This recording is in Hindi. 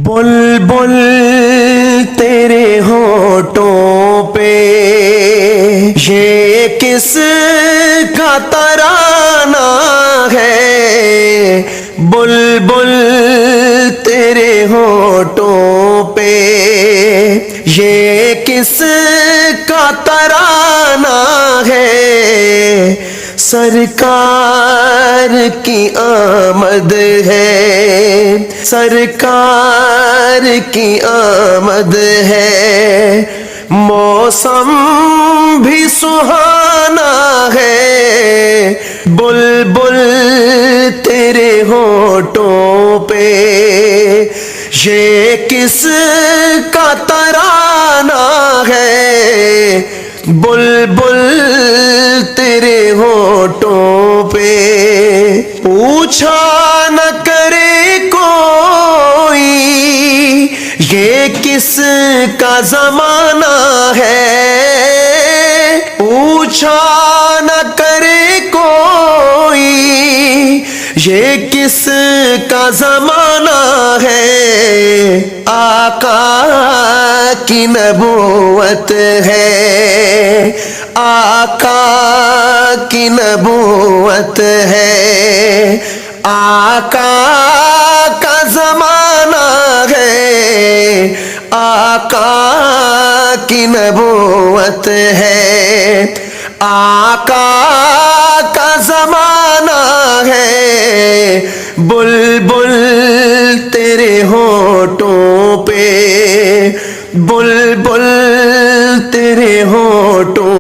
बुलबुल तेरे होठों पे ये किस का तराना है। बुलबुल तेरे होठों पे ये किस का तराना है। सरकार की आमद है, सरकार की आमद है। मौसम भी सुहाना है। बुलबुल तेरे होठों पे ये किस का तराना है। बुलबुल तेरे होठों पे पूछा न करे कोई ये किस का जमाना है। पूछा न करे कोई ये किस का जमाना है। आका की नबूवत है, आका की नबूवत है। आका का जमाना है, आका की नबूवत है। आका का जमाना है। बुलबुल तेरे होठों पे